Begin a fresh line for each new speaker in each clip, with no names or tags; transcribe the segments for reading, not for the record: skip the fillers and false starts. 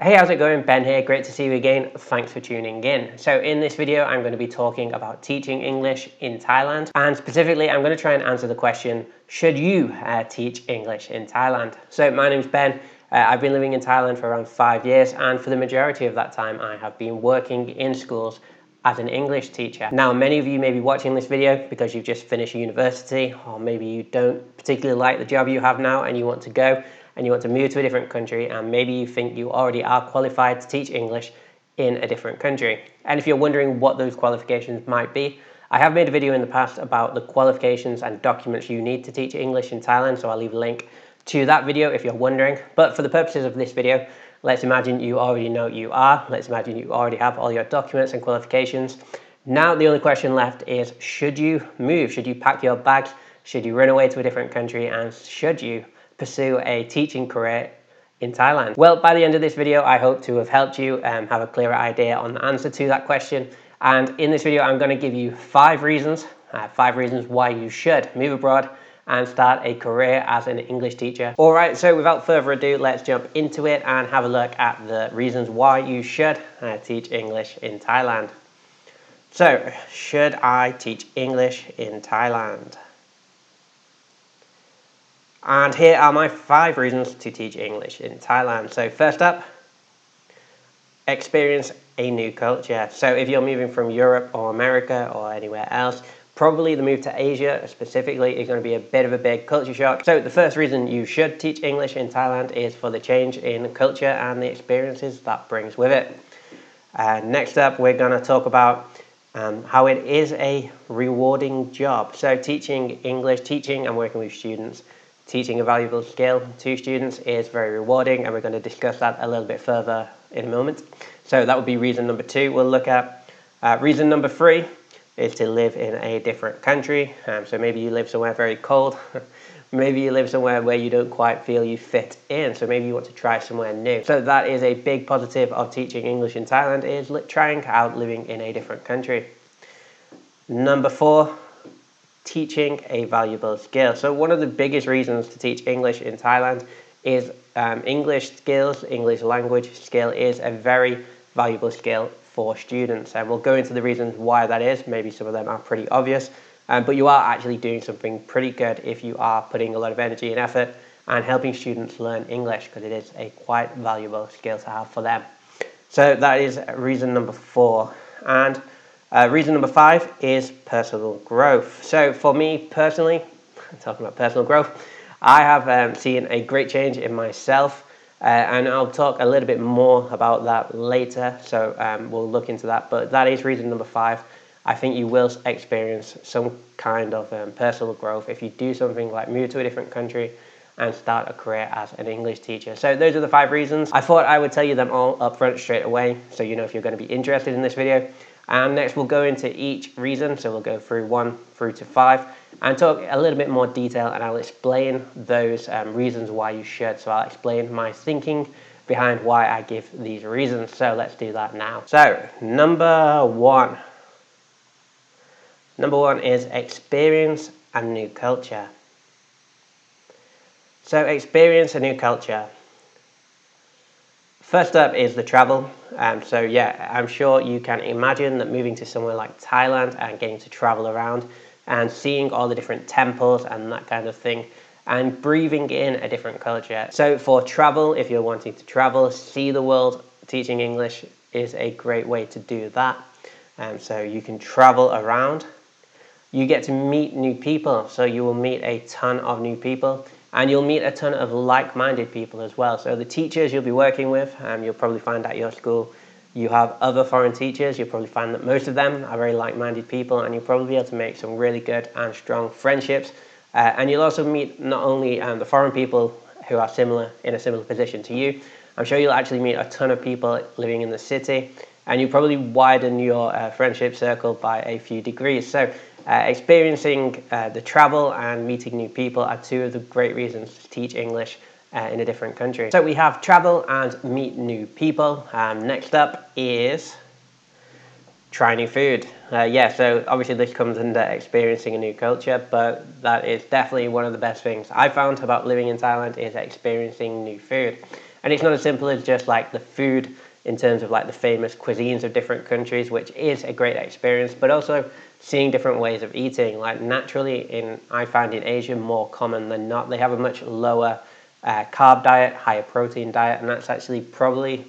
Hey, how's it going? Ben here, great to see you again. Thanks for tuning in. So in this video, I'm going to be talking about teaching English in Thailand. And specifically, I'm going to try and answer the question, should you teach English in Thailand? So my name's Ben. I've been living in Thailand for around 5 years. And for the majority of that time, I have been working in schools as an English teacher. Now, many of you may be watching this video because you've just finished university, or maybe you don't particularly like the job you have now and you want to go and you want to move to a different country, and maybe you think you already are qualified to teach English in a different country. And if you're wondering what those qualifications might be, I have made a video in the past about the qualifications and documents you need to teach English in Thailand, so I'll leave a link to that video if you're wondering. But for the purposes of this video, let's imagine you already know you are. Let's imagine you already have all your documents and qualifications. Now the only question left is, should you move? Should you pack your bags? Should you run away to a different country? And should you pursue a teaching career in Thailand? Well, by the end of this video, I hope to have helped you have a clearer idea on the answer to that question. And in this video, I'm going to give you 5 reasons why you should move abroad and start a career as an English teacher. All right, so without further ado, let's jump into it and have a look at the reasons why you should teach English in Thailand. So, should I teach English in Thailand? And here are my 5 reasons to teach English in Thailand. So first up, experience a new culture. So if you're moving from Europe or America or anywhere else, probably the move to Asia specifically is going to be a bit of a big culture shock. So the first reason you should teach English in Thailand is for the change in culture and the experiences that brings with it. Next up, we're going to talk about how it is a rewarding job. So teaching English, teaching and working with students, teaching a valuable skill to students is very rewarding, and we're going to discuss that a little bit further in a moment. So that would be reason number 2. We'll look at reason number 3 is to live in a different country. So maybe you live somewhere very cold. Maybe you live somewhere where you don't quite feel you fit in. So maybe you want to try somewhere new. So that is a big positive of teaching English in Thailand, is trying out living in a different country. Number 4, teaching a valuable skill. So one of the biggest reasons to teach English in Thailand is English skills, English language skill is a very valuable skill for students. And we'll go into the reasons why that is. Maybe some of them are pretty obvious, but you are actually doing something pretty good if you are putting a lot of energy and effort and helping students learn English, because it is a quite valuable skill to have for them. So that is reason number 4. And reason number 5 is personal growth. So for me personally, talking about personal growth, I have seen a great change in myself, and I'll talk a little bit more about that later, so we'll look into that. But that is reason number 5. I think you will experience some kind of personal growth if you do something like move to a different country and start a career as an English teacher. So those are the 5 reasons. I thought I would tell you them all up front straight away, so you know if you're going to be interested in this video. And next we'll go into each reason, so we'll go through 1 through to 5 and talk a little bit more detail, and I'll explain those reasons why you should. So I'll explain my thinking behind why I give these reasons. So let's do that now. So number 1 is experience a new culture. So experience a new culture. First up is the travel. So yeah, I'm sure you can imagine that moving to somewhere like Thailand and getting to travel around and seeing all the different temples and that kind of thing and breathing in a different culture. So for travel, if you're wanting to travel, see the world, teaching English is a great way to do that. So you can travel around. You get to meet new people. So you will meet a ton of new people. And you'll meet a ton of like-minded people as well. So the teachers you'll be working with, you'll probably find at your school, you have other foreign teachers. You'll probably find that most of them are very like-minded people, and you'll probably be able to make some really good and strong friendships. And you'll also meet not only the foreign people who are in a similar position to you. I'm sure you'll actually meet a ton of people living in the city, and you'll probably widen your friendship circle by a few degrees. So experiencing the travel and meeting new people are 2 of the great reasons to teach English in a different country. So we have travel and meet new people. Next up is try new food. So obviously this comes under experiencing a new culture, but that is definitely one of the best things I found about living in Thailand is experiencing new food. And it's not as simple as just like the food in terms of like the famous cuisines of different countries, which is a great experience, but also seeing different ways of eating. Like naturally, I find in Asia more common than not, they have a much lower carb diet, higher protein diet, and that's actually probably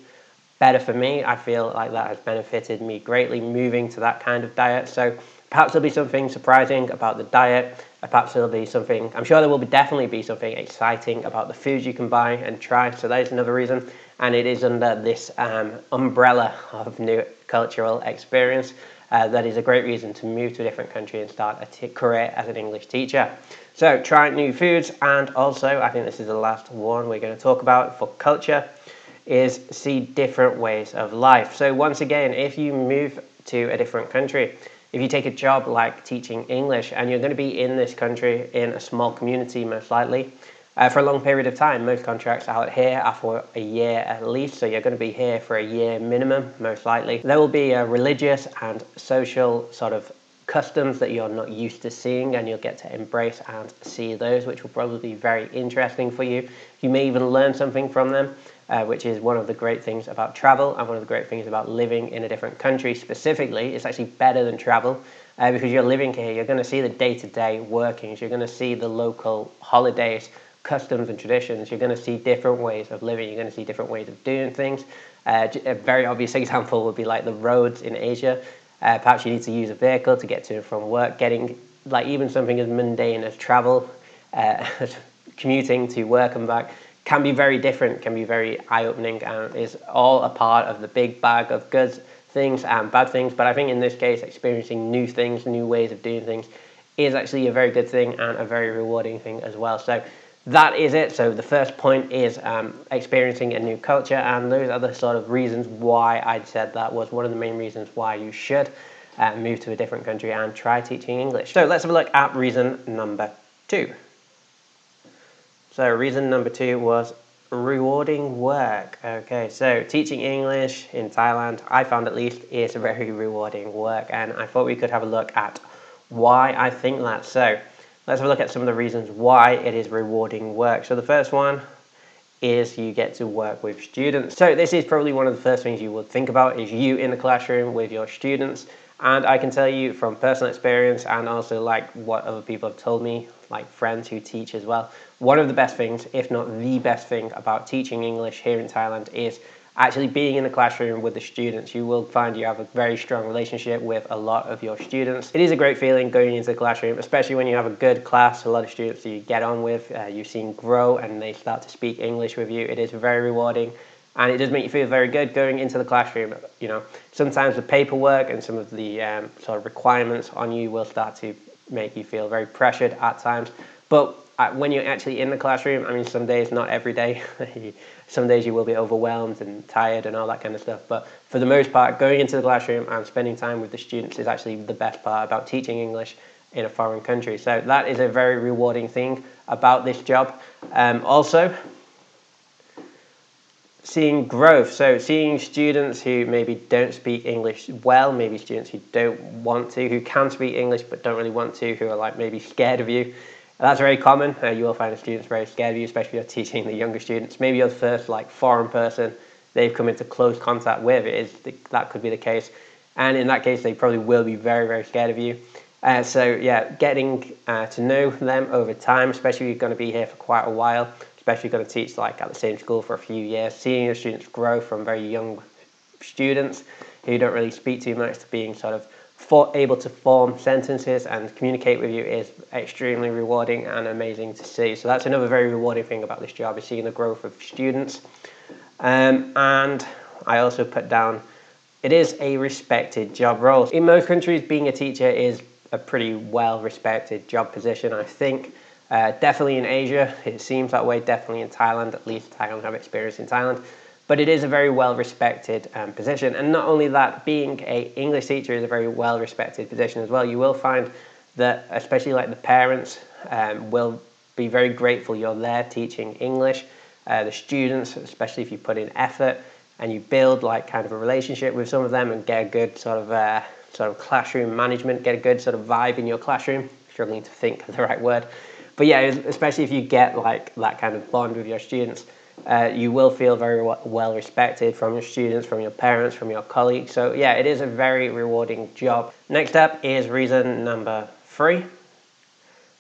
better for me. I feel like that has benefited me greatly moving to that kind of diet. So perhaps there'll be something surprising about the diet. Perhaps there'll be something, I'm sure there will definitely be something exciting about the foods you can buy and try. So that is another reason. And it is under this umbrella of new cultural experience. That is a great reason to move to a different country and start a career as an English teacher. So try new foods, and also I think this is the last one we're going to talk about for culture, is see different ways of life. So once again, if you move to a different country, if you take a job like teaching English and you're going to be in this country in a small community most likely for a long period of time, most contracts out here are for a year at least, so you're going to be here for a year minimum most likely. There will be a religious and social sort of customs that you're not used to seeing, and you'll get to embrace and see those, which will probably be very interesting for you. You may even learn something from them, which is one of the great things about travel and one of the great things about living in a different country specifically. It's actually better than travel because you're living here. You're going to see the day-to-day workings. You're going to see the local holidays, customs and traditions. You're going to see different ways of living. You're going to see different ways of doing things. A very obvious example would be like the roads in Asia. Perhaps you need to use a vehicle to get to and from work. Getting like even something as mundane as travel, commuting to work and back can be very different, can be very eye-opening, and is all a part of the big bag of good things and bad things. But I think in this case, experiencing new things, new ways of doing things is actually a very good thing and a very rewarding thing as well. So that is it. So the first point is experiencing a new culture, and those are the sort of reasons why I said that was one of the main reasons why you should move to a different country and try teaching English. So let's have a look at reason number 2. So reason number 2 was rewarding work. Okay, so teaching English in Thailand, I found at least, is very rewarding work, and I thought we could have a look at why I think that. So let's have a look at some of the reasons why it is rewarding work. So the first one is you get to work with students. So this is probably one of the first things you would think about, is you in the classroom with your students. And I can tell you from personal experience and also like what other people have told me, like friends who teach as well, one of the best things, if not the best thing about teaching English here in Thailand is actually being in the classroom with the students. You will find you have a very strong relationship with a lot of your students. It is a great feeling going into the classroom, especially when you have a good class, a lot of students that you get on with, you've seen grow and they start to speak English with you. It is very rewarding. And it does make you feel very good going into the classroom. You know, sometimes the paperwork and some of the sort of requirements on you will start to make you feel very pressured at times. But when you're actually in the classroom, I mean, some days, not every day, some days you will be overwhelmed and tired and all that kind of stuff. But for the most part, going into the classroom and spending time with the students is actually the best part about teaching English in a foreign country. So that is a very rewarding thing about this job. Also, seeing growth, so seeing students who maybe don't speak English well, maybe students who don't want to, who can speak English but don't really want to, who are like maybe scared of you. That's very common. You will find the students very scared of you, especially if you're teaching the younger students. Maybe you're the first like foreign person they've come into close contact with. That could be the case, and in that case they probably will be very, very scared of you. So yeah, getting to know them over time, especially if you're going to be here for quite a while, especially going to teach like at the same school for a few years, seeing your students grow from very young students who don't really speak too much to being sort of able to form sentences and communicate with you is extremely rewarding and amazing to see. So that's another very rewarding thing about this job, is seeing the growth of students. And I also put down, it is a respected job role. In most countries, being a teacher is a pretty well respected job position, I think. Definitely in Asia, it seems that way. Definitely in Thailand, at least I don't have experience in Thailand. But it is a very well-respected position. And not only that, being an English teacher is a very well-respected position as well. You will find that, especially like the parents, will be very grateful you're there teaching English. The students, especially if you put in effort and you build like kind of a relationship with some of them and get a good sort of classroom management, get a good sort of vibe in your classroom. Struggling to think of the right word. But yeah, especially if you get like that kind of bond with your students, You will feel very well respected from your students, from your parents, from your colleagues. So yeah, it is a very rewarding job. Next up is reason number 3.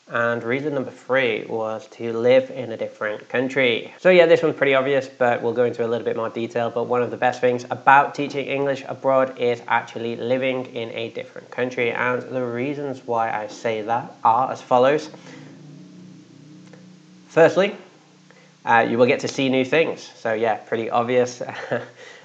And reason number 3 was to live in a different country. So yeah, this one's pretty obvious, but we'll go into a little bit more detail. But one of the best things about teaching English abroad is actually living in a different country. And the reasons why I say that are as follows. Firstly, you will get to see new things. So yeah, pretty obvious.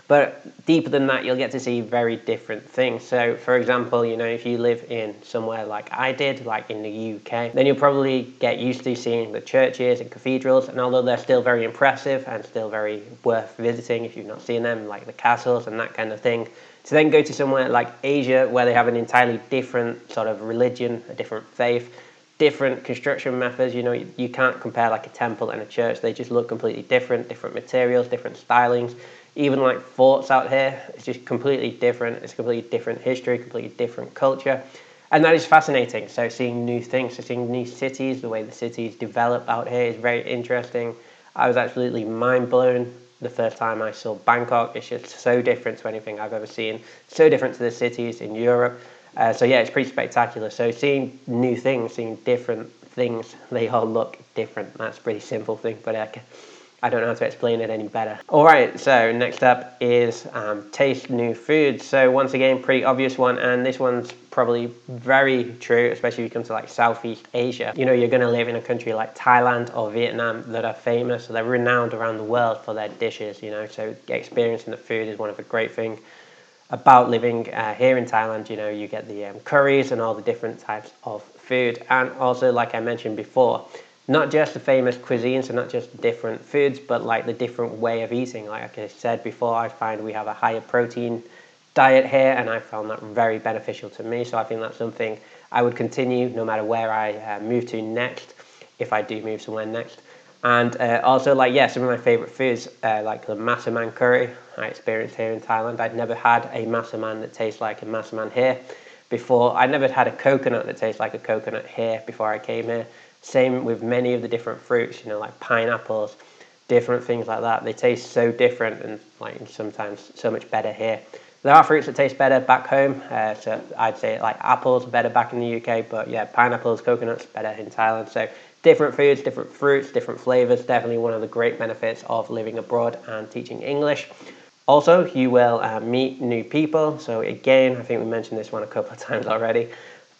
But deeper than that, you'll get to see very different things. So for example, if you live in somewhere like I did, like in the UK, then you'll probably get used to seeing the churches and cathedrals. And although they're still very impressive and still very worth visiting if you've not seen them, like the castles and that kind of thing, to then go to somewhere like Asia where they have an entirely different sort of religion, a different faith, different construction methods. You can't compare like a temple and a church. They just look completely different materials, different stylings. Even like forts out here, it's just completely different. It's completely different history, completely different culture. And that is fascinating. So seeing new things, so seeing new cities, the way the cities develop out here is very interesting. I was absolutely mind blown the first time I saw Bangkok. It's just so different to anything I've ever seen. So different to the cities in Europe. So yeah, it's pretty spectacular. So seeing new things, seeing different things, they all look different. That's a pretty simple thing, but I don't know how to explain it any better. All right, so next up is taste new foods. So once again, pretty obvious one, and this one's probably very true, especially if you come to like Southeast Asia. You're going to live in a country like Thailand or Vietnam that are famous, they're renowned around the world for their dishes, so experiencing the food is one of the great things about living here in Thailand. You get the curries and all the different types of food, and also, like I mentioned before, not just the famous cuisine, so not just different foods, but like the different way of eating. Like I said before, I find we have a higher protein diet here, and I found that very beneficial to me. So I think that's something I would continue no matter where I move to next, if I do move somewhere next. And also, some of my favorite foods, like the massaman curry I experienced here in Thailand. I'd never had a massaman that tastes like a massaman here before. I'd never had a coconut that tastes like a coconut here before I came here. Same with many of the different fruits, like pineapples, different things like that. They taste so different and sometimes so much better here. There are fruits that taste better back home, so I'd say like apples better back in the UK, but yeah, pineapples, coconuts better in Thailand. So different foods, different fruits, different flavors, definitely one of the great benefits of living abroad and teaching English. Also, you will meet new people. So again, I think we mentioned this one a couple of times already.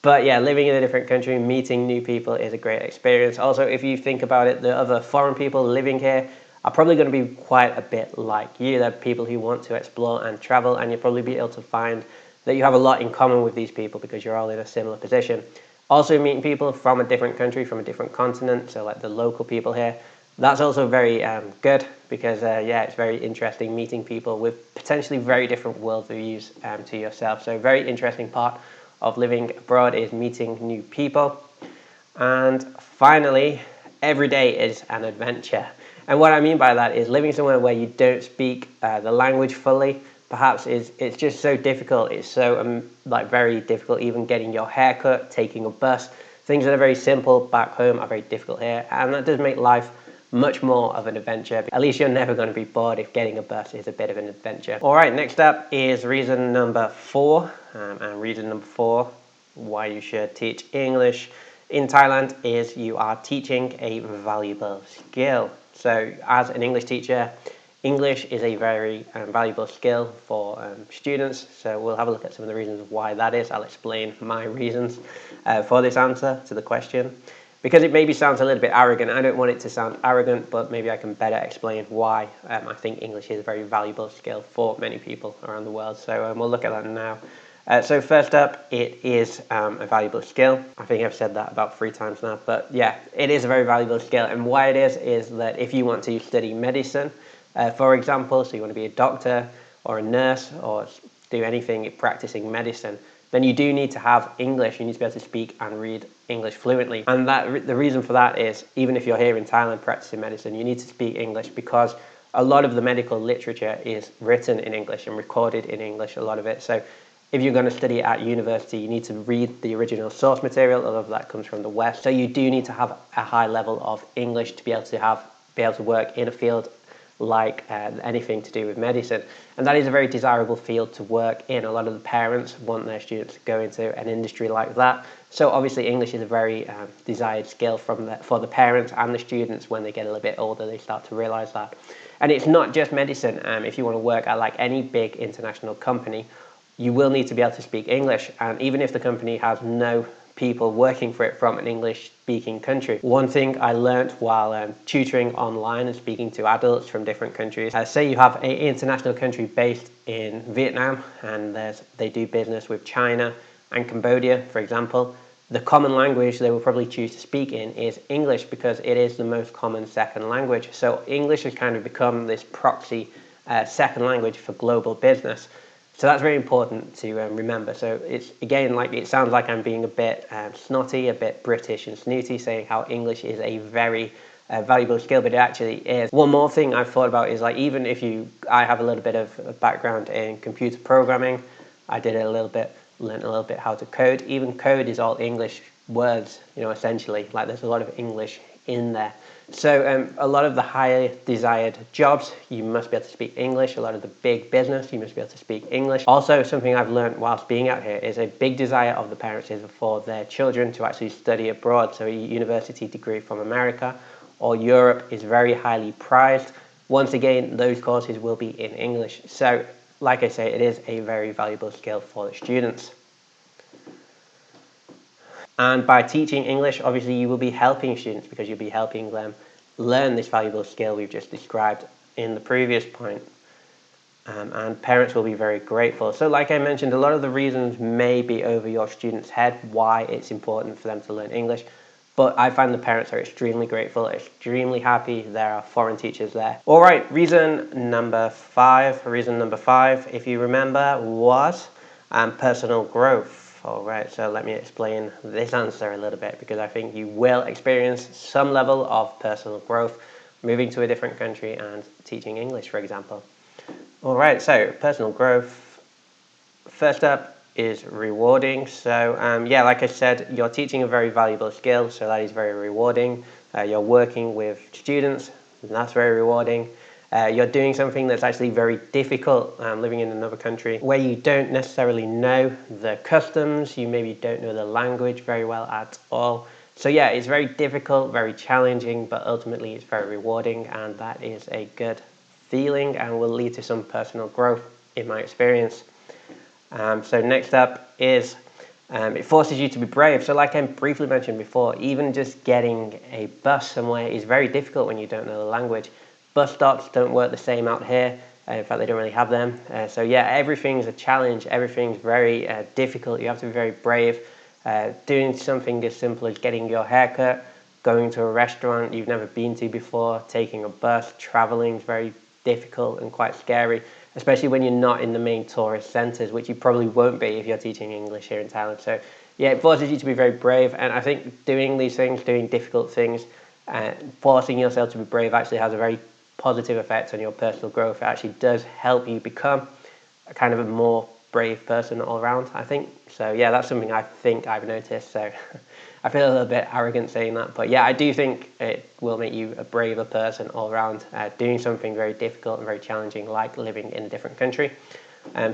But yeah, living in a different country, meeting new people is a great experience. Also, if you think about it, the other foreign people living here are probably going to be quite a bit like you. They're people who want to explore and travel, and you'll probably be able to find that you have a lot in common with these people because you're all in a similar position. Also, meeting people from a different country, from a different continent, so like the local people here, that's also very good because, it's very interesting meeting people with potentially very different worldviews to yourself. So very interesting part of living abroad is meeting new people. And finally, every day is an adventure. And what I mean by that is living somewhere where you don't speak the language fully, perhaps it's just so difficult. It's so very difficult even getting your hair cut, taking a bus. Things that are very simple back home are very difficult here, and that does make life much more of an adventure. At least you're never going to be bored if getting a bus is a bit of an adventure. All right, next up is reason number 4. And reason number 4, why you should teach English in Thailand, is you are teaching a valuable skill. So as an English teacher, English is a very valuable skill for students. So we'll have a look at some of the reasons why that is. I'll explain my reasons for this answer to the question. Because it maybe sounds a little bit arrogant. I don't want it to sound arrogant, but maybe I can better explain why I think English is a very valuable skill for many people around the world. So we'll look at that now. So first up, it is a valuable skill. I think I've said that about 3 times now, but yeah, it is a very valuable skill. And why it is that if you want to study medicine, for example, so you want to be a doctor or a nurse or do anything practicing medicine, then you do need to have English. You need to be able to speak and read English fluently. And the reason for that is, even if you're here in Thailand practicing medicine, you need to speak English because a lot of the medical literature is written in English and recorded in English, a lot of it. So if you're going to study at university, you need to read the original source material. A lot of that comes from the West. So you do need to have a high level of English to be able to work in a field like anything to do with medicine. And that is a very desirable field to work in. A lot of the parents want their students to go into an industry like that. So obviously English is a very desired skill for the parents and the students. When they get a little bit older, they start to realize that. And it's not just medicine. If you want to work at like any big international company, you will need to be able to speak English. And even if the company has no people working for it from an English-speaking country. One thing I learned while tutoring online and speaking to adults from different countries, say you have an international country based in Vietnam and they do business with China and Cambodia, for example, the common language they will probably choose to speak in is English because it is the most common second language. So English has kind of become this proxy second language for global business. So that's very important to remember. So it's, again, like it sounds like I'm being a bit snotty, a bit British and snooty, saying how English is a very valuable skill, but it actually is. One more thing I've thought about is like, even if I have a little bit of a background in computer programming, I did it a little bit, learned a little bit how to code. Even code is all English words, essentially, like there's a lot of English in there. So a lot of the higher desired jobs, you must be able to speak English. A lot of the big business, you must be able to speak English. Also, something I've learned whilst being out here is a big desire of the parents is for their children to actually study abroad. So a university degree from America or Europe is very highly prized. Once again, those courses will be in English. So like I say, it is a very valuable skill for the students. And by teaching English, obviously you will be helping students because you'll be helping them learn this valuable skill we've just described in the previous point. And parents will be very grateful. So like I mentioned, a lot of the reasons may be over your students' head why it's important for them to learn English. But I find the parents are extremely grateful, extremely happy there are foreign teachers there. All right, reason number five, if you remember, was personal growth. All right, so let me explain this answer a little bit because I think you will experience some level of personal growth moving to a different country and teaching English, for example. All right, so personal growth. First up is rewarding. So yeah, like I said, you're teaching a very valuable skill, so that is very rewarding. You're working with students, and that's very rewarding. You're doing something that's actually very difficult, living in another country where you don't necessarily know the customs, you maybe don't know the language very well at all. So yeah, it's very difficult, very challenging, but ultimately it's very rewarding, and that is a good feeling and will lead to some personal growth in my experience. So next up is it forces you to be brave. So like I briefly mentioned before, even just getting a bus somewhere is very difficult when you don't know the language. Bus stops don't work the same out here. In fact, they don't really have them. So yeah, everything's a challenge. Everything's very difficult. You have to be very brave. Doing something as simple as getting your hair cut, going to a restaurant you've never been to before, taking a bus, traveling is very difficult and quite scary, especially when you're not in the main tourist centres, which you probably won't be if you're teaching English here in Thailand. So yeah, it forces you to be very brave. And I think doing these things, doing difficult things, forcing yourself to be brave actually has a very positive effect on your personal growth. It actually does help you become a kind of a more brave person all around, I think. So yeah, that's something I think I've noticed. So I feel a little bit arrogant saying that, but yeah, I do think it will make you a braver person all around, doing something very difficult and very challenging like living in a different country.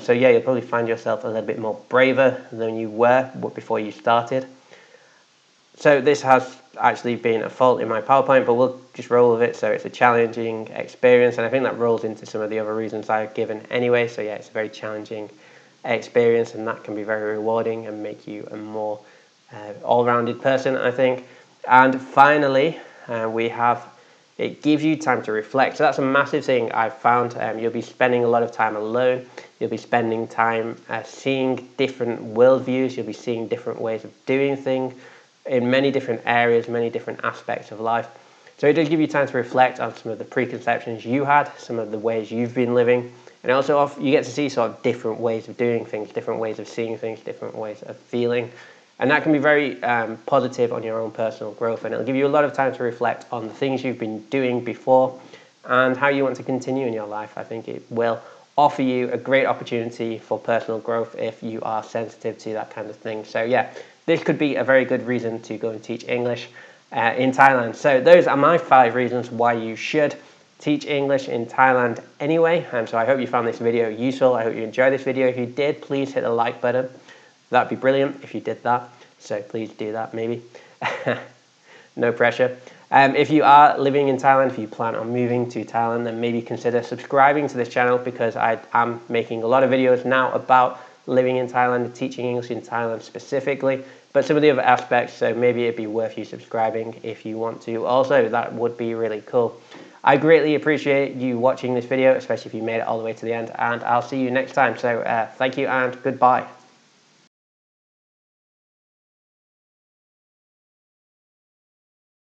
So yeah, you'll probably find yourself a little bit more braver than you were before you started. So this has actually been a fault in my PowerPoint, but we'll just roll with it. So it's a challenging experience, and I think that rolls into some of the other reasons I've given anyway. So yeah, it's a very challenging experience, and that can be very rewarding and make you a more all-rounded person, I think. And finally, we have it gives you time to reflect. So that's a massive thing I've found. You'll be spending a lot of time alone. You'll be spending time seeing different worldviews. You'll be seeing different ways of doing things in many different areas, many different aspects of life. So it does give you time to reflect on some of the preconceptions you had, some of the ways you've been living, and also you get to see sort of different ways of doing things, different ways of seeing things, different ways of feeling. And that can be very positive on your own personal growth, and it'll give you a lot of time to reflect on the things you've been doing before and how you want to continue in your life. I think it will offer you a great opportunity for personal growth if you are sensitive to that kind of thing. So yeah, this could be a very good reason to go and teach English in Thailand. So those are my 5 reasons why you should teach English in Thailand anyway. So I hope you found this video useful. I hope you enjoyed this video. If you did, please hit the like button. That'd be brilliant if you did that. So please do that, maybe. No pressure. If you are living in Thailand, if you plan on moving to Thailand, then maybe consider subscribing to this channel, because I am making a lot of videos now about living in Thailand, teaching English in Thailand specifically, but some of the other aspects, so maybe it'd be worth you subscribing if you want to. Also, that would be really cool. I greatly appreciate you watching this video, especially if you made it all the way to the end, and I'll see you next time. So thank you and goodbye.